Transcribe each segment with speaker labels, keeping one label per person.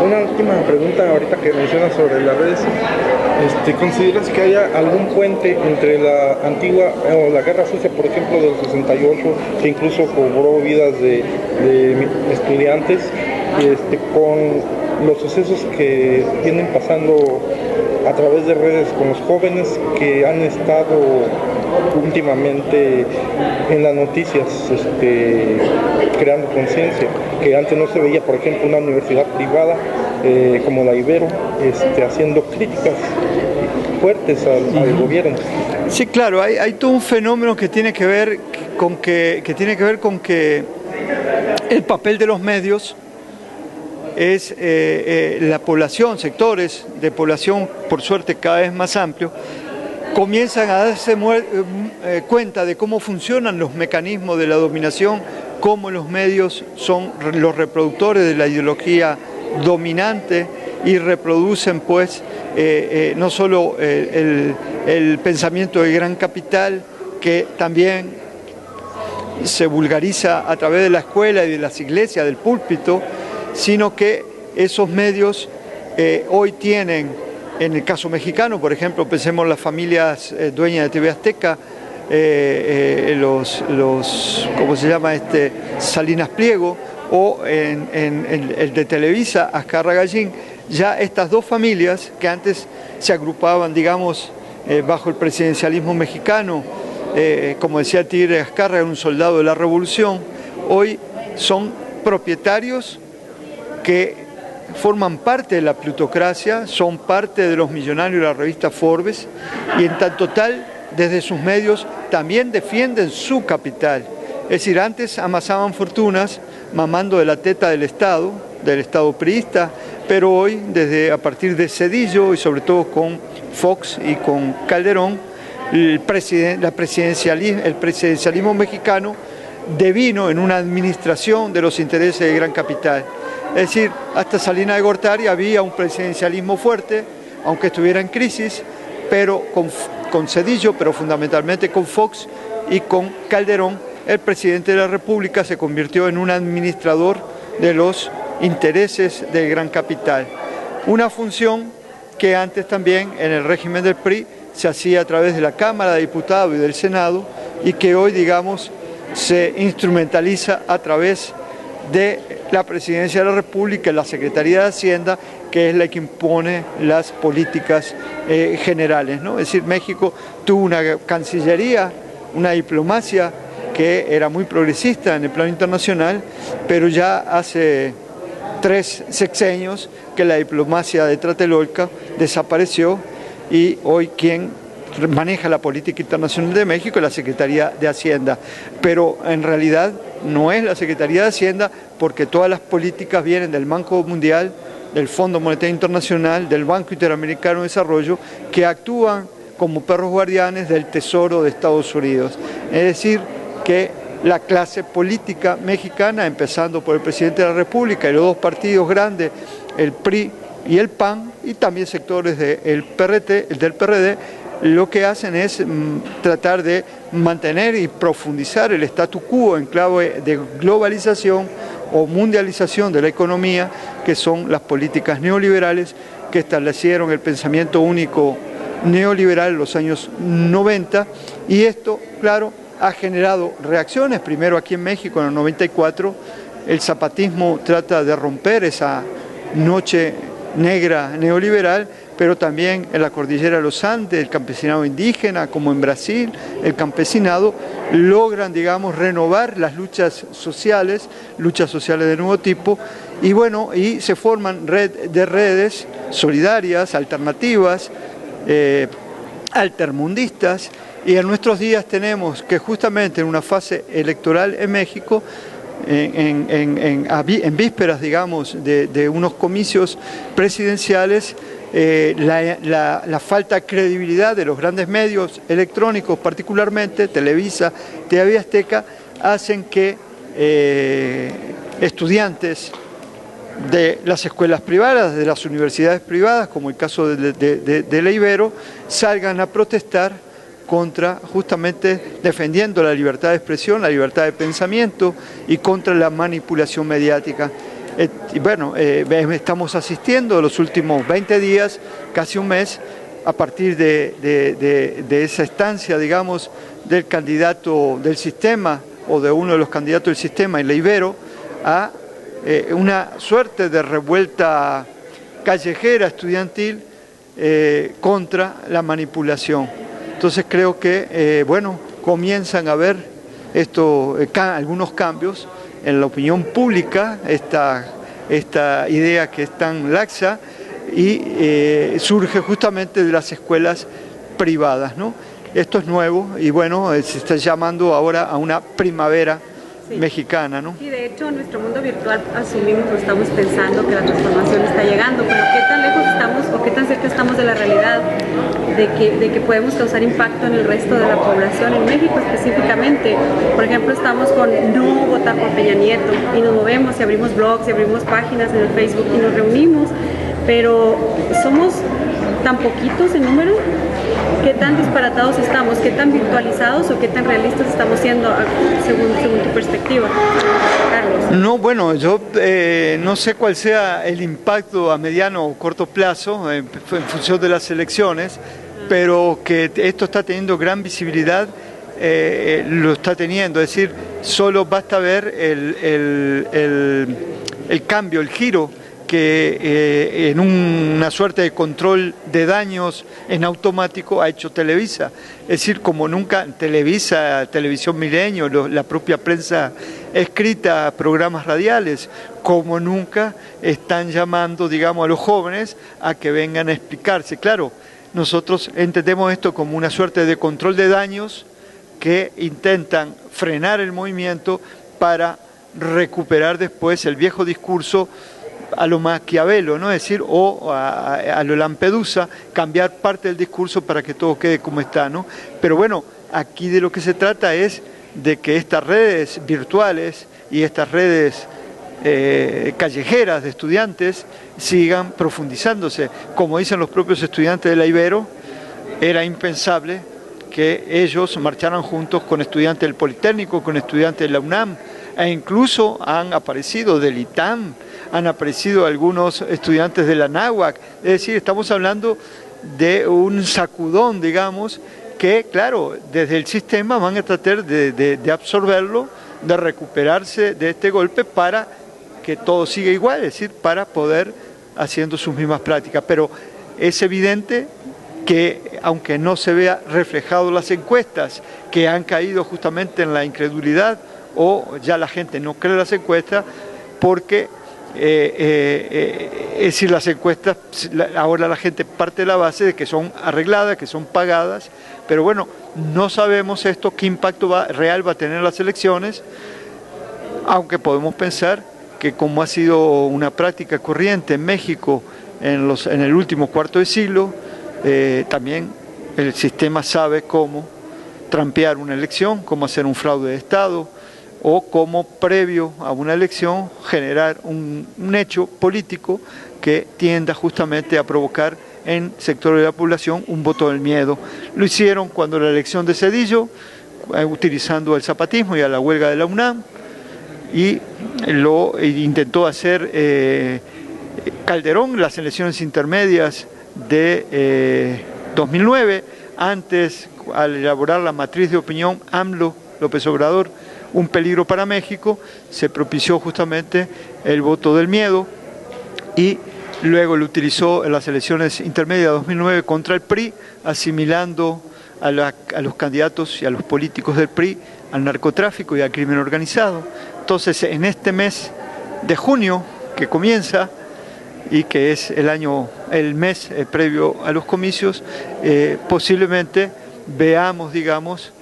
Speaker 1: una última pregunta ahorita que mencionas sobre las redes. ¿Consideras que haya algún puente entre la antigua o la Guerra Sucia, por ejemplo, del 68, que incluso cobró vidas de estudiantes, con los sucesos que vienen pasando a través de redes con los jóvenes que han estado últimamente en las noticias, creando conciencia, que antes no se veía, por ejemplo, una universidad privada como la Ibero haciendo críticas fuertes al gobierno?
Speaker 2: Sí, claro, hay todo un fenómeno que tiene que ver con que el papel de los medios es la población, sectores de población, por suerte cada vez más amplios, comienzan a darse cuenta de cómo funcionan los mecanismos de la dominación, cómo los medios son los reproductores de la ideología dominante y reproducen pues no solo el pensamiento del gran capital, que también se vulgariza a través de la escuela y de las iglesias, del púlpito, sino que esos medios hoy tienen, en el caso mexicano, por ejemplo, pensemos en las familias dueñas de TV Azteca, ¿cómo se llama? Salinas Pliego, o en el de Televisa, Azcárraga Gallín. Ya estas dos familias que antes se agrupaban, digamos, bajo el presidencialismo mexicano, como decía el Tigre Azcárraga, un soldado de la revolución, hoy son propietarios que forman parte de la plutocracia, son parte de los millonarios de la revista Forbes, y en tanto tal, desde sus medios también defienden su capital. Es decir, antes amasaban fortunas mamando de la teta del Estado priista, pero hoy, a partir de Zedillo y sobre todo con Fox y con Calderón, el presidencialismo mexicano devino en una administración de los intereses del gran capital. Es decir, hasta Salinas de Gortari había un presidencialismo fuerte, aunque estuviera en crisis, pero con Zedillo, pero fundamentalmente con Fox y con Calderón, el presidente de la República se convirtió en un administrador de los intereses del gran capital. Una función que antes también en el régimen del PRI se hacía a través de la Cámara de Diputados y del Senado, y que hoy, digamos, se instrumentaliza a través de la Presidencia de la República, la Secretaría de Hacienda, que es la que impone las políticas generales, ¿no? Es decir, México tuvo una cancillería, una diplomacia que era muy progresista en el plano internacional, pero ya hace 3 sexenios que la diplomacia de Tlatelolco desapareció, y hoy quien maneja la política internacional de México es la Secretaría de Hacienda, pero en realidad no es la Secretaría de Hacienda, porque todas las políticas vienen del Banco Mundial, del Fondo Monetario Internacional, del Banco Interamericano de Desarrollo, que actúan como perros guardianes del Tesoro de Estados Unidos. Es decir, que la clase política mexicana, empezando por el presidente de la República y los dos partidos grandes, el PRI y el PAN, y también sectores del PRD, lo que hacen es tratar de mantener y profundizar el statu quo en clave de globalización o mundialización de la economía, que son las políticas neoliberales que establecieron el pensamiento único neoliberal en los años 90, y esto, claro, ha generado reacciones. Primero aquí en México en el 94, el zapatismo trata de romper esa noche negra neoliberal, pero también en la cordillera de los Andes, el campesinado indígena, como en Brasil, el campesinado, logran, digamos, renovar las luchas sociales de nuevo tipo, y bueno, y se forman redes solidarias, alternativas, altermundistas, y en nuestros días tenemos que justamente en una fase electoral en México, en vísperas, digamos, de unos comicios presidenciales, la falta de credibilidad de los grandes medios electrónicos, particularmente Televisa, TV Azteca, hacen que estudiantes de las escuelas privadas, de las universidades privadas, como el caso de la Ibero, salgan a protestar contra, justamente defendiendo la libertad de expresión, la libertad de pensamiento, y contra la manipulación mediática. Y bueno, estamos asistiendo los últimos 20 días, casi un mes, a partir de esa estancia, digamos, del candidato del sistema o de uno de los candidatos del sistema, el Ibero, a una suerte de revuelta callejera estudiantil contra la manipulación. Entonces creo que, bueno, comienzan a haber algunos cambios en la opinión pública, esta idea que es tan laxa, y surge justamente de las escuelas privadas, ¿no? Esto es nuevo y bueno, se está llamando ahora a una primavera mexicana, ¿no?
Speaker 3: Y de hecho en nuestro mundo virtual asumimos o estamos pensando que la transformación está llegando, pero ¿qué tan lejos estamos o qué tan cerca estamos de la realidad de que podemos causar impacto en el resto de la población, en México específicamente? Por ejemplo, estamos con no votar por Peña Nieto y nos movemos y abrimos blogs y abrimos páginas en el Facebook y nos reunimos, pero somos tan poquitos en número. ¿Qué tan disparatados estamos? ¿Qué tan virtualizados o qué tan realistas estamos siendo según tu perspectiva, Carlos?
Speaker 2: No, bueno, yo no sé cuál sea el impacto a mediano o corto plazo en función de las elecciones, pero que esto está teniendo gran visibilidad, lo está teniendo. Es decir, solo basta ver el cambio, el giro que en una suerte de control de daños en automático ha hecho Televisa. Es decir, como nunca, Televisa, Televisión Milenio, la propia prensa escrita, programas radiales, como nunca están llamando, digamos, a los jóvenes a que vengan a explicarse. Claro, nosotros entendemos esto como una suerte de control de daños que intentan frenar el movimiento para recuperar después el viejo discurso a lo Maquiavelo, ¿no? Es decir, o a lo Lampedusa, cambiar parte del discurso para que todo quede como está, ¿no? Pero bueno, aquí de lo que se trata es de que estas redes virtuales y estas redes callejeras de estudiantes sigan profundizándose. Como dicen los propios estudiantes de la Ibero, era impensable que ellos marcharan juntos con estudiantes del Politécnico, con estudiantes de la UNAM, e incluso han aparecido del ITAM, han aparecido algunos estudiantes de la Náhuac. Es decir, estamos hablando de un sacudón, digamos, que, claro, desde el sistema van a tratar de absorberlo, de recuperarse de este golpe para que todo siga igual, es decir, para poder haciendo sus mismas prácticas. Pero es evidente que, aunque no se vea reflejado en las encuestas, que han caído justamente en la incredulidad, o ya la gente no cree las encuestas, porque es decir, las encuestas, ahora la gente parte de la base de que son arregladas, que son pagadas, pero bueno, no sabemos esto, qué impacto real va a tener las elecciones, aunque podemos pensar que, como ha sido una práctica corriente en México en el último cuarto de siglo, también el sistema sabe cómo trampear una elección, cómo hacer un fraude de Estado, o como previo a una elección generar un hecho político que tienda justamente a provocar en sectores de la población un voto del miedo. Lo hicieron cuando la elección de Zedillo, utilizando el zapatismo y a la huelga de la UNAM, y lo intentó hacer Calderón, las elecciones intermedias de 2009, antes, al elaborar la matriz de opinión AMLO, López Obrador, un peligro para México, se propició justamente el voto del miedo y luego lo utilizó en las elecciones intermedias de 2009 contra el PRI, asimilando a los candidatos y a los políticos del PRI al narcotráfico y al crimen organizado. Entonces, en este mes de junio que comienza y que es el mes previo a los comicios, posiblemente veamos, digamos,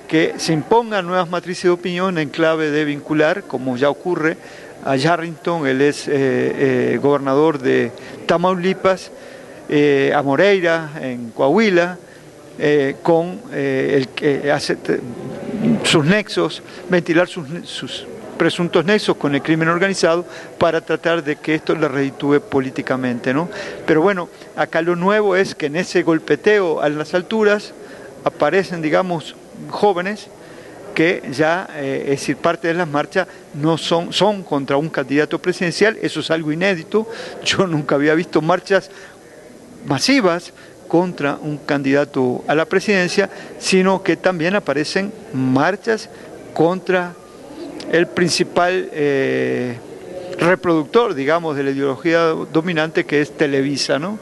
Speaker 2: que se impongan nuevas matrices de opinión en clave de vincular, como ya ocurre, a Yarrington, él es gobernador de Tamaulipas, a Moreira en Coahuila, con el que hace sus nexos, ventilar sus presuntos nexos con el crimen organizado para tratar de que esto le reditúe políticamente, ¿no? Pero bueno, acá lo nuevo es que en ese golpeteo a las alturas aparecen, digamos, jóvenes que ya, es decir, parte de las marchas no son contra un candidato presidencial. Eso es algo inédito. Yo nunca había visto marchas masivas contra un candidato a la presidencia, sino que también aparecen marchas contra el principal reproductor, digamos, de la ideología dominante, que es Televisa, ¿no?